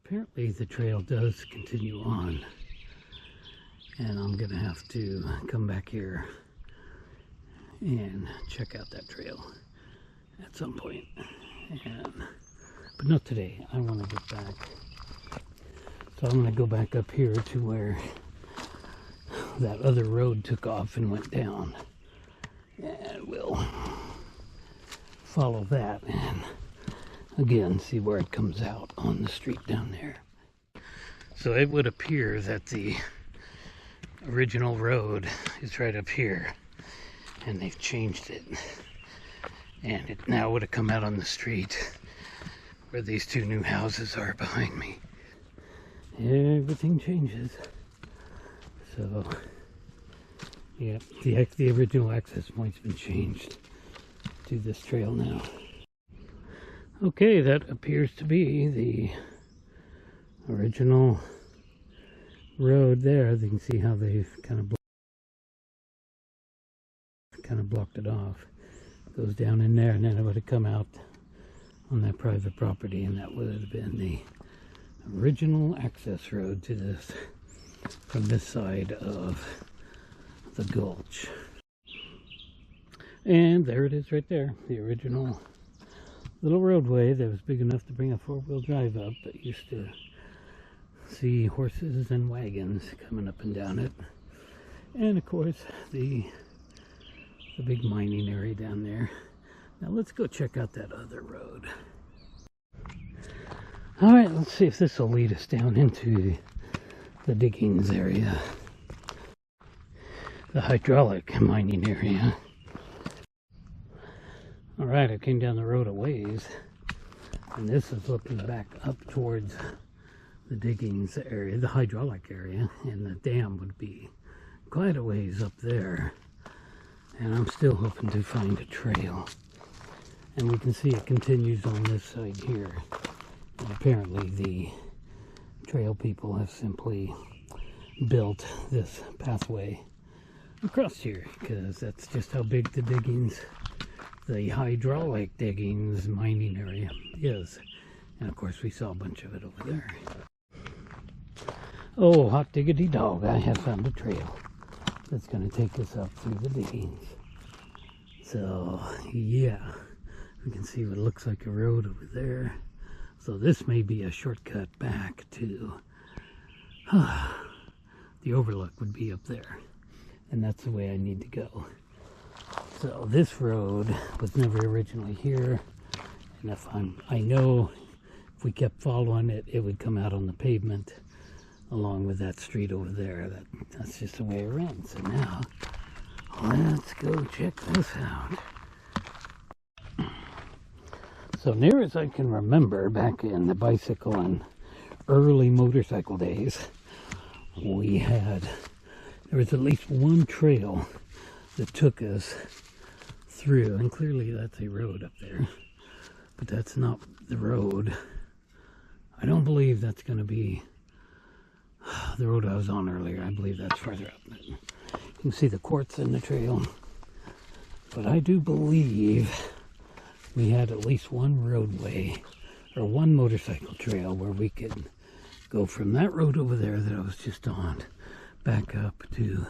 apparently the trail does continue on, and I'm gonna have to come back here and check out that trail at some point, but not today. I want to get back, so I'm going to go back up here to where that other road took off and went down, and we'll follow that and again see where it comes out on the street down there. So it would appear that the original road is right up here, and they've changed it, and it now would have come out on the street where these two new houses are behind me. Everything changes. So yeah, the original access point's been changed to this trail now. Okay, that appears to be the original road there. You can see how they've kind of blocked it off. It goes down in there, and then it would have come out on that private property, and that would have been the original access road to this, from this side of the gulch. And there it is right there, the original little roadway that was big enough to bring a four-wheel drive up, but used to see horses and wagons coming up and down it. And of course the big mining area down there. Now let's go check out that other road. Alright, let's see if this will lead us down into the diggings area, the hydraulic mining area. Alright, I came down the road a ways, and this is looking back up towards the diggings area, the hydraulic area, and the dam would be quite a ways up there. And I'm still hoping to find a trail. And we can see it continues on this side here. And apparently the trail people have simply built this pathway across here, because that's just how big the diggings, the hydraulic diggings mining area is. And of course we saw a bunch of it over there. Oh, hot diggity dog, I have found a trail that's going to take us up through the diggings. So yeah, we can see what looks like a road over there. So this may be a shortcut back to the overlook would be up there, and that's the way I need to go. So this road was never originally here, and I know if we kept following it, it would come out on the pavement along with that street over there. That's just the way it runs. So now let's go check this out. So near as I can remember, back in the bicycle and early motorcycle days, there was at least one trail that took us through, and clearly that's a road up there, but that's not the road. I don't believe that's going to be the road I was on earlier. I believe that's farther up. You can see the quartz in the trail, but I do believe we had at least one roadway or one motorcycle trail where we could go from that road over there that I was just on back up to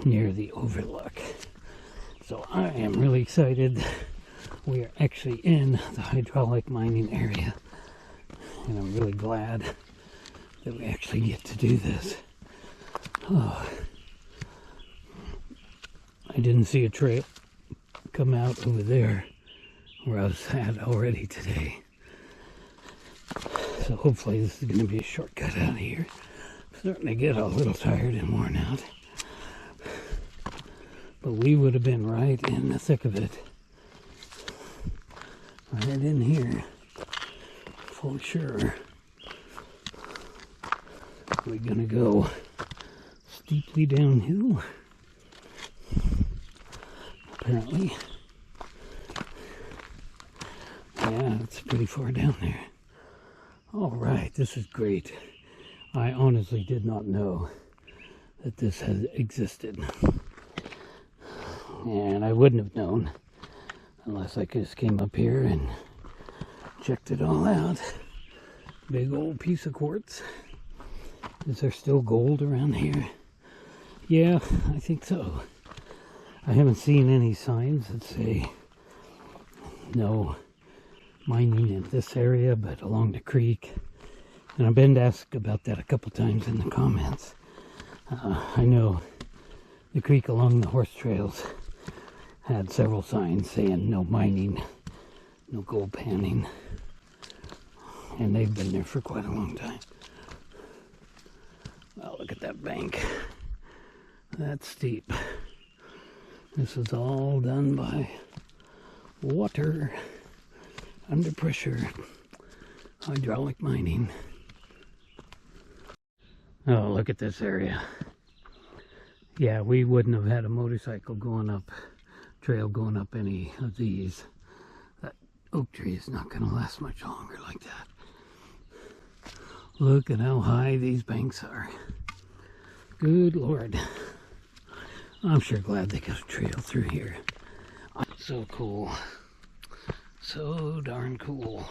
near the overlook. So I am really excited. We are actually in the hydraulic mining area, and I'm really glad that we actually get to do this. Oh, I didn't see a trail come out over there where I was at already today. So hopefully this is going to be a shortcut out of here. I'm starting to get a little tired and worn out. But we would have been right in the thick of it. Right in here. For sure. We're going to go steeply downhill. Apparently. Yeah, it's pretty far down there. Alright, this is great. I honestly did not know that this had existed. And I wouldn't have known unless I just came up here and checked it all out. Big old piece of quartz. Is there still gold around here? Yeah, I think so. I haven't seen any signs that say no mining in this area, but along the creek. And I've been asked about that a couple times in the comments. I know the creek along the horse trails had several signs saying no mining, no gold panning. And they've been there for quite a long time. Well, look at that bank. That's steep. This is all done by water, under pressure, hydraulic mining. Oh, look at this area. Yeah, we wouldn't have had a motorcycle going up, trail going up any of these. That oak tree is not going to last much longer like that. Look at how high these banks are. Good Lord. I'm sure glad they got a trail through here. So cool. So darn cool.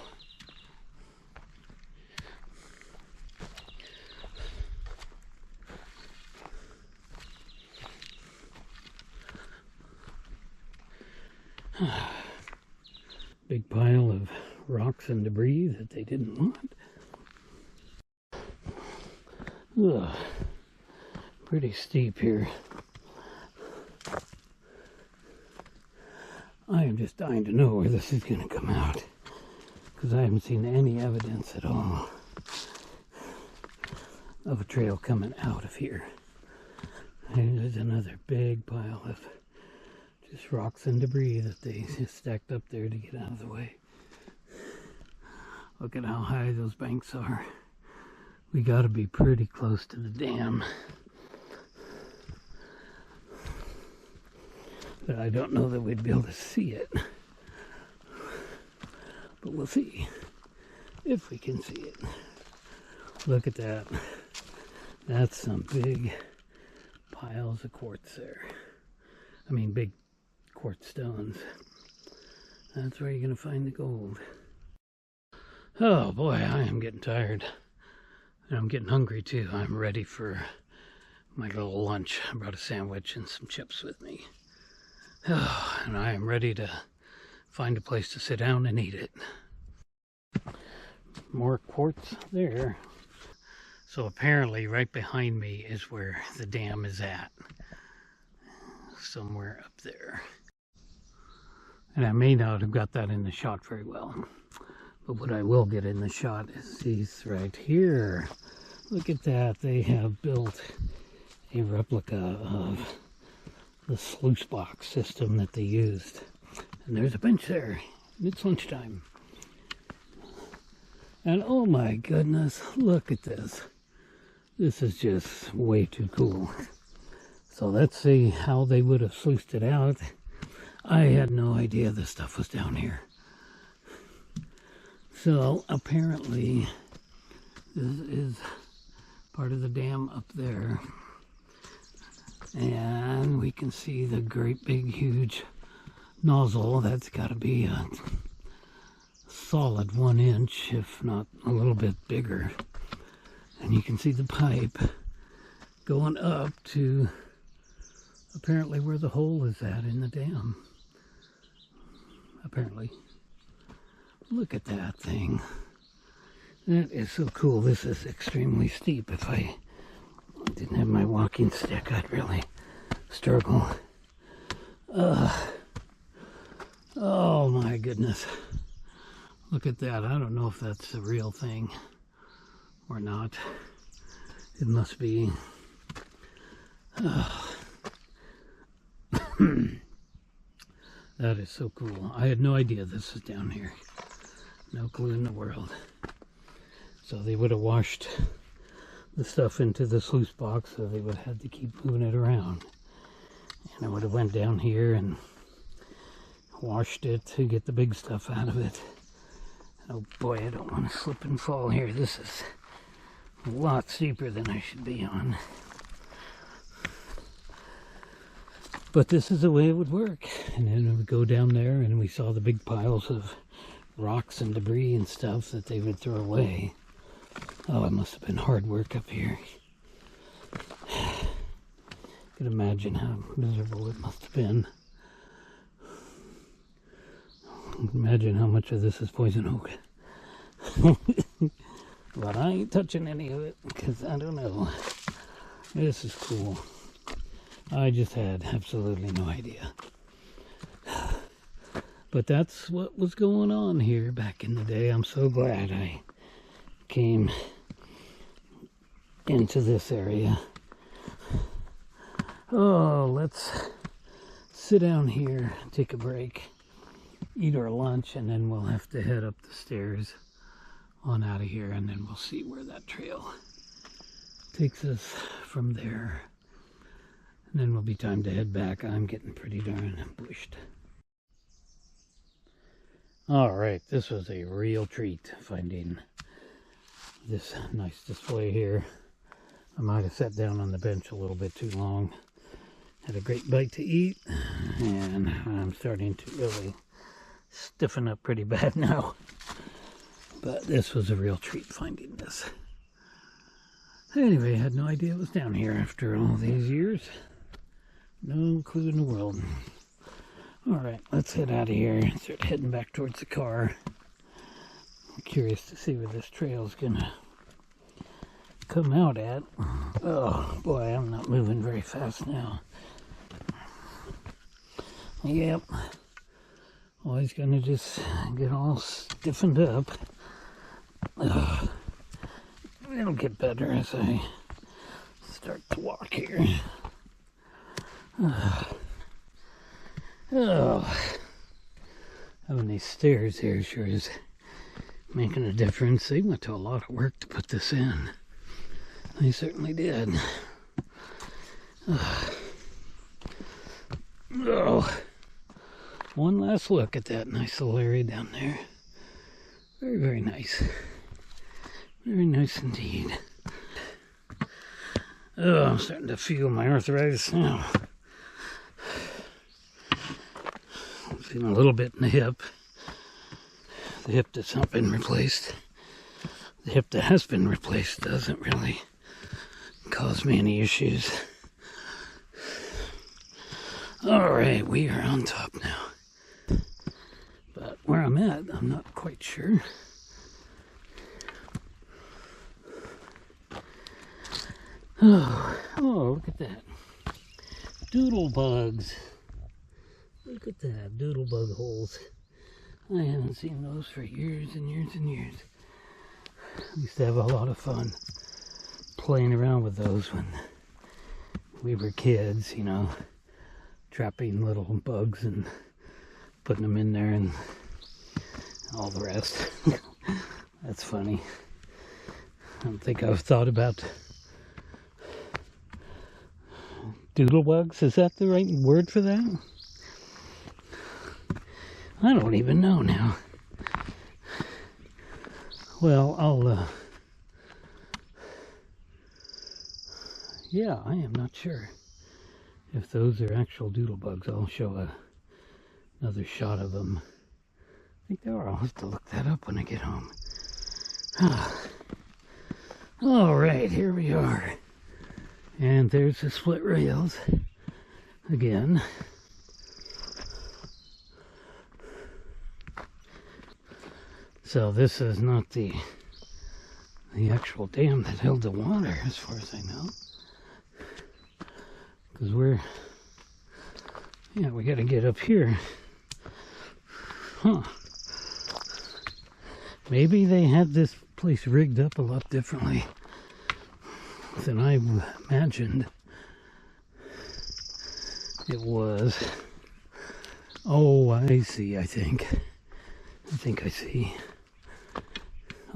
Big pile of rocks and debris that they didn't want. Ugh. Pretty steep here. I am just dying to know where this is going to come out, because I haven't seen any evidence at all of a trail coming out of here. And there's another big pile of just rocks and debris that they just stacked up there to get out of the way. Look at how high those banks are. We got to be pretty close to the dam. But I don't know that we'd be able to see it. But we'll see if we can see it. Look at that. That's some big piles of quartz there. I mean, big quartz stones. That's where you're going to find the gold. Oh boy, I am getting tired. And I'm getting hungry too. I'm ready for my little lunch. I brought a sandwich and some chips with me. Oh, and I am ready to find a place to sit down and eat it. More quartz there. So apparently right behind me is where the dam is at. Somewhere up there. And I may not have got that in the shot very well. But what I will get in the shot is these right here. Look at that. They have built a replica of the sluice box system that they used. And there's a bench there. It's lunchtime. And oh my goodness, look at this. This is just way too cool. So let's see how they would have sluiced it out. I had no idea this stuff was down here. So apparently this is part of the dam up there. And we can see the great big huge nozzle. That's got to be a solid 1 inch, if not a little bit bigger. And you can see the pipe going up to apparently where the hole is at in the dam. Apparently. Look at that thing. That is so cool. This is extremely steep. If I didn't have my walking stick, I'd really struggle. Oh my goodness. Look at that. I don't know if that's the real thing or not. It must be. That is so cool. I had no idea this is down here. No clue in the world. So they would have washed the stuff into the sluice box, so they would have had to keep moving it around. And I would have went down here and washed it to get the big stuff out of it. Oh boy, I don't want to slip and fall here. This is a lot steeper than I should be on. But this is the way it would work. And then we would go down there and we saw the big piles of rocks and debris and stuff that they would throw away. Oh, it must have been hard work up here. I could imagine how miserable it must have been. Imagine how much of this is poison oak. But I ain't touching any of it because I don't know. This is cool. I just had absolutely no idea. But that's what was going on here back in the day. I'm so glad I came into this area. Oh, let's sit down here, take a break, eat our lunch, and then we'll have to head up the stairs on out of here, and then we'll see where that trail takes us from there. And then will be time to head back. I'm getting pretty darn bushed. Alright, this was a real treat finding this nice display here. I might have sat down on the bench a little bit too long. Had a great bite to eat, and I'm starting to really stiffen up pretty bad now. But this was a real treat finding this. Anyway, I had no idea it was down here after all these years. No clue in the world. Alright, let's head out of here and start heading back towards the car. I'm curious to see where this trail is gonna come out at. Oh boy, I'm not moving very fast now. Yep. Always gonna just get all stiffened up. It'll get better as I start to walk here. Having these stairs here sure is making a difference. They went to a lot of work to put this in. They certainly did. One last look at that nice little area down there. Very, very nice. Very nice indeed. Oh, I'm starting to feel my arthritis now. I'm feeling a little bit in the hip. The hip that's not been replaced. The hip that has been replaced doesn't really cause me any issues. Alright, we are on top now. But where I'm at, I'm not quite sure. Oh, look at that. Doodlebugs. Look at that, doodlebug holes. I haven't seen those for years and years and years. I used to have a lot of fun playing around with those when we were kids, you know, trapping little bugs and putting them in there and all the rest. That's funny. I don't think I've thought about doodlebugs. Is that the right word for that? I don't even know now. Well, yeah, I am not sure if those are actual doodlebugs. I'll show another shot of them. I think they are. I'll have to look that up when I get home. All right, here we are. And there's the split rails again. So this is not the actual dam that held the water, as far as I know. Because we got to get up here. Huh. Maybe they had this place rigged up a lot differently than I imagined it was. Oh, I see, I think I see.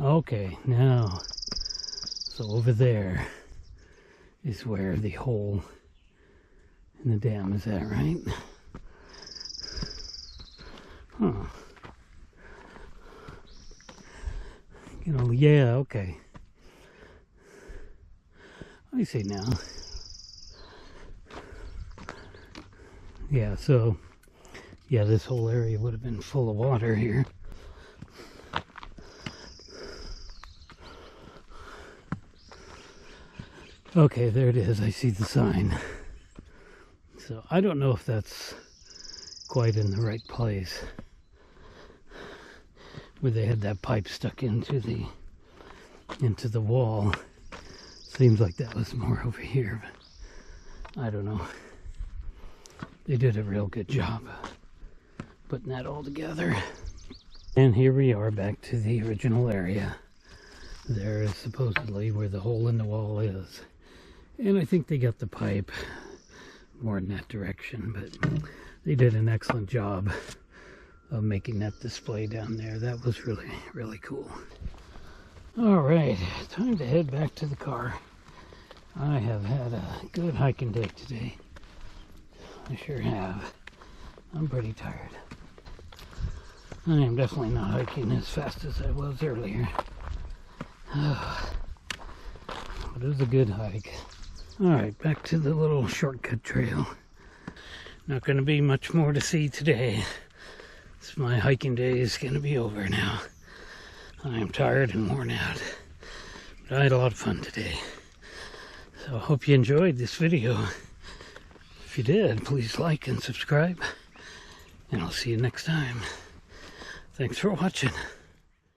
Okay, now, so over there is where the hole in the dam is at, right? Huh. You know, yeah, okay. I see now. Yeah, so, yeah, this whole area would have been full of water here. Okay, there it is. I see the sign. So I don't know if that's quite in the right place, where they had that pipe stuck into the wall. Seems like that was more over here, but I don't know. They did a real good job putting that all together. And here we are back to the original area. There is supposedly where the hole in the wall is. And I think they got the pipe more in that direction, but they did an excellent job of making that display down there. That was really, really cool. All right, time to head back to the car. I have had a good hiking day today. I sure have. I'm pretty tired. I am definitely not hiking as fast as I was earlier. But it was a good hike. Alright, back to the little shortcut trail. Not going to be much more to see today. My hiking day is going to be over now. I am tired and worn out. But I had a lot of fun today. So I hope you enjoyed this video. If you did, please like and subscribe. And I'll see you next time. Thanks for watching.